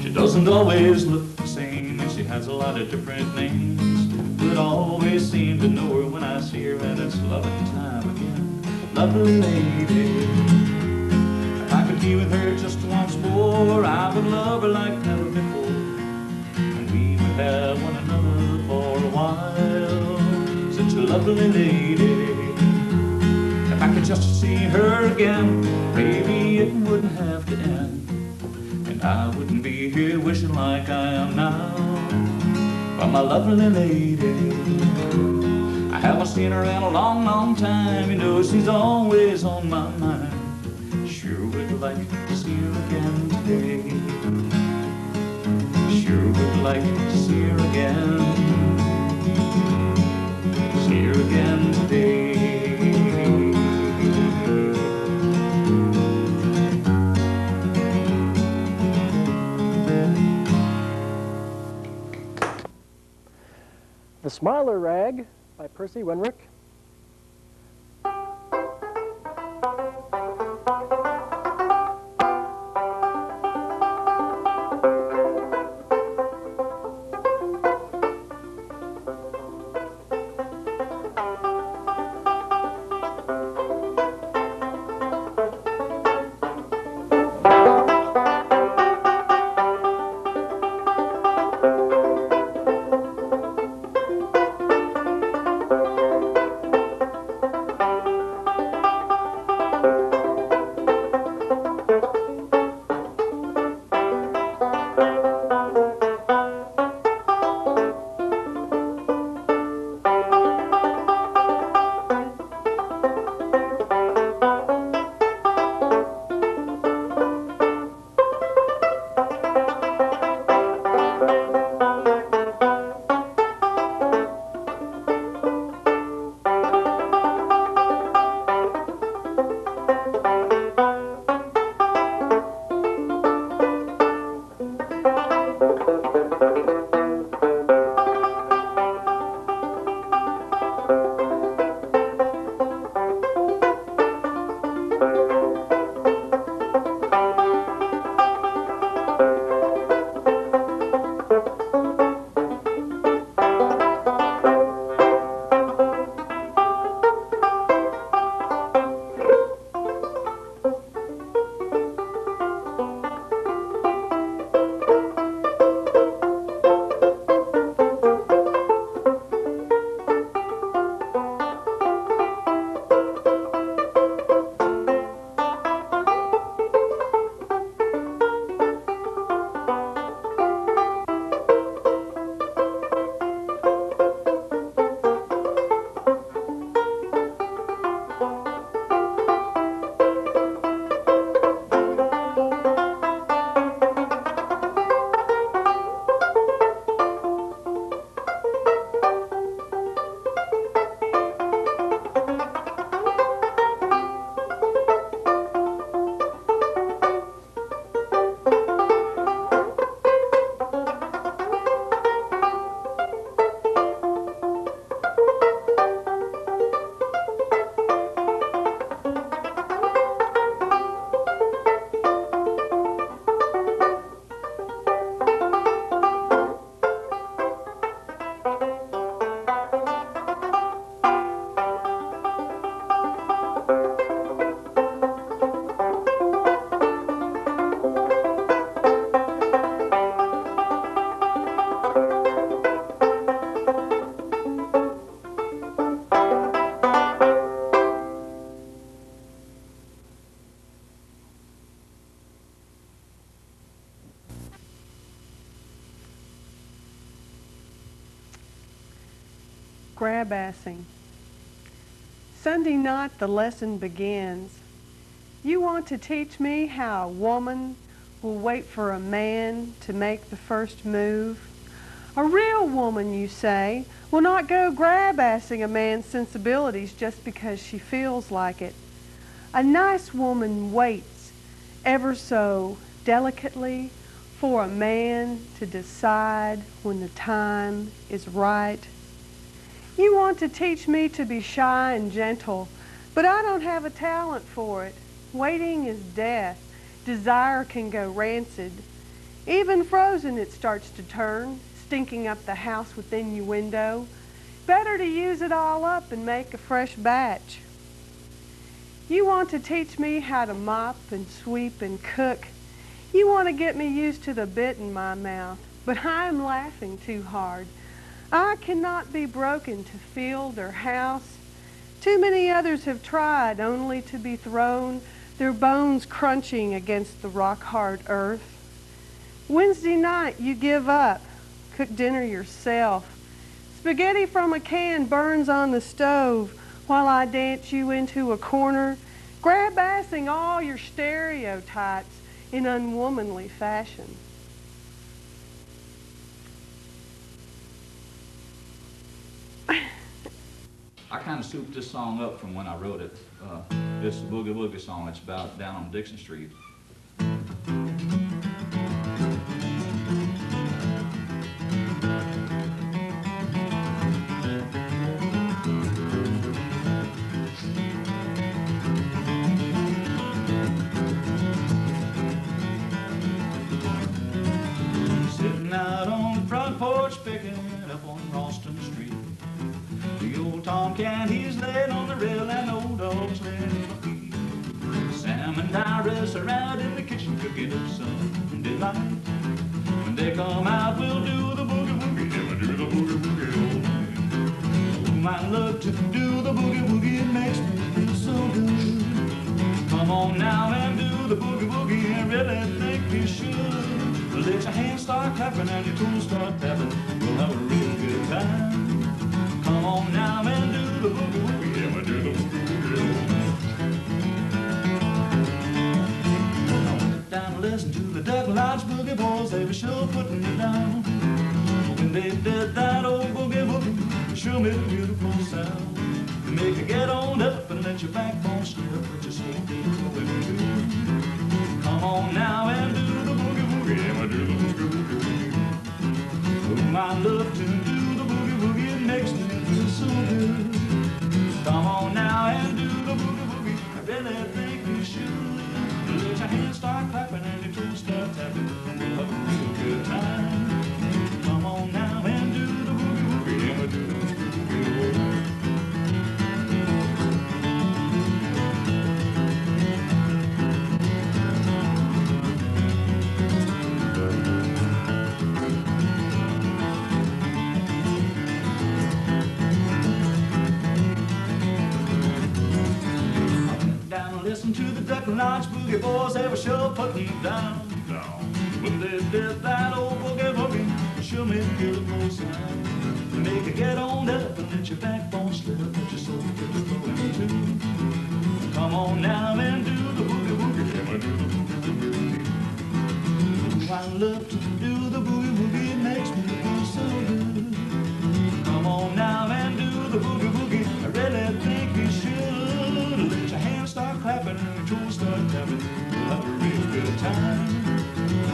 She doesn't always look the same, and she has a lot of different names, but I always seem to know her when I see her, and it's loving time again. Lovely lady, if I could be with her just once more, I would love her like never before, and we would have one another for a while. Such a lovely lady. If I could just see her again, maybe it wouldn't have to end, and I wouldn't be here wishing like I am now for my lovely lady. I haven't seen her in a long, long time, you know she's always on my mind. Sure would like to see her again today. Sure would like to see her again. See her again today. The Smiler Rag by Percy Wenrick. Grab-assing. Sunday night the lesson begins. You want to teach me how a woman will wait for a man to make the first move? A real woman, you say, will not go grab-assing a man's sensibilities just because she feels like it. A nice woman waits ever so delicately for a man to decide when the time is right. You want to teach me to be shy and gentle, but I don't have a talent for it. Waiting is death. Desire can go rancid. Even frozen it starts to turn, stinking up the house within your window. Better to use it all up and make a fresh batch. You want to teach me how to mop and sweep and cook. You want to get me used to the bit in my mouth, but I am laughing too hard. I cannot be broken to field or house. Too many others have tried only to be thrown, their bones crunching against the rock-hard earth. Wednesday night you give up, cook dinner yourself. Spaghetti from a can burns on the stove while I dance you into a corner, grab-assing all your stereotypes in unwomanly fashion. I kind of souped this song up from when I wrote it. This is a boogie woogie song. It's about down on Dixon Street. Sitting out on the front porch picking up on Ralston Street. The old tomcat, he's laid on the rail and the old dog's laying in the feet. Sam and Iris are out in the kitchen cooking up some delight. When they come out, we'll do the boogie woogie, yeah, we'll do the boogie woogie. Oh, my love to do the boogie woogie, it makes me feel so good. Come on now and do the boogie woogie, I really think you should. Let your hands start clapping and your toes start tapping, we'll have a real good time. Come on now and do the boogie woogie, yeah, we'll do the boogie woogie. I went down to listen to the Duck Lodge boogie boys, they were sure putting it down. When they did that old boogie woogie, it sure made a beautiful sound. They make you get on up and let your backbone slip, but your soul keep going too. Come on now and do the boogie woogie, yeah, we'll do the boogie woogie. Oh, my love to do the boogie woogie, it makes me feel so good. Come on now and do the boogie woogie, I really think you should. Let your hands start clapping and your toes start tapping, we'll have a real good time. Come on now and do the boogie woogie, yeah, we'll do the boogie woogie. Listen to the Duck Lodge boogie boys, they were sure putting it down. When they did that old boogie woogie, it sure made a beautiful sound. They make you get on up and let your backbone slip, let your soul get to going too. Come on now and do the boogie woogie, yeah, do the boogie woogie. Oh, I love to do the boogie woogie, it makes me feel so good. Come on now and do the boogie woogie, I really think you should. Let your hands start clapping and your toes start tapping, we'll have a real good time.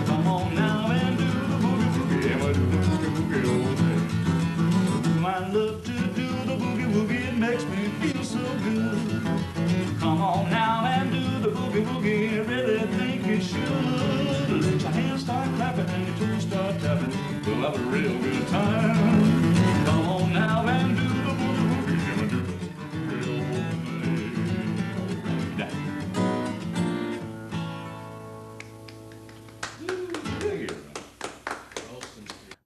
Come on now and do the boogie woogie, yeah, we'll do the boogie woogie all day. I love to do the boogie woogie, it makes me feel so good. Come on now and do the boogie woogie, I really think you should. Let your hands start clapping and your toes start tapping, we'll have a real good time. Come on now and do the boogie woogie, yeah, we'll do the boogie woogie all day.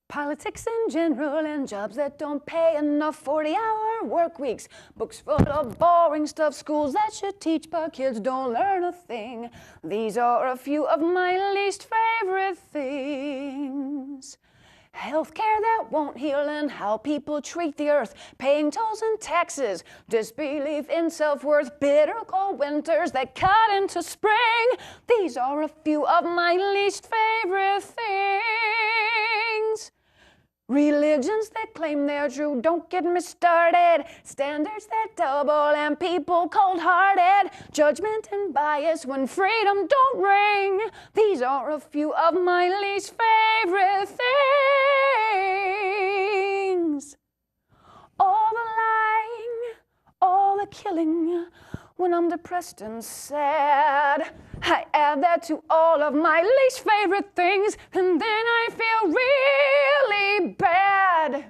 Politics in general and jobs that don't pay enough, 40-hour work weeks, books full of boring stuff, schools that should teach but kids don't learn a thing. These are a few of my least favorite things. Healthcare that won't heal and how people treat the earth, paying tolls and taxes, disbelief in self-worth, bitter cold winters that cut into spring. These are a few of my least favorite things. Religions that claim they're true, don't get me started. Standards that double and people cold-hearted. Judgment and bias when freedom don't ring. These are a few of my least favorite things. all the lying, all the killing. When I'm depressed and sad, I add that to all of my least favorite things, and then I feel really bad.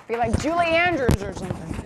Feel like Julie Andrews or something.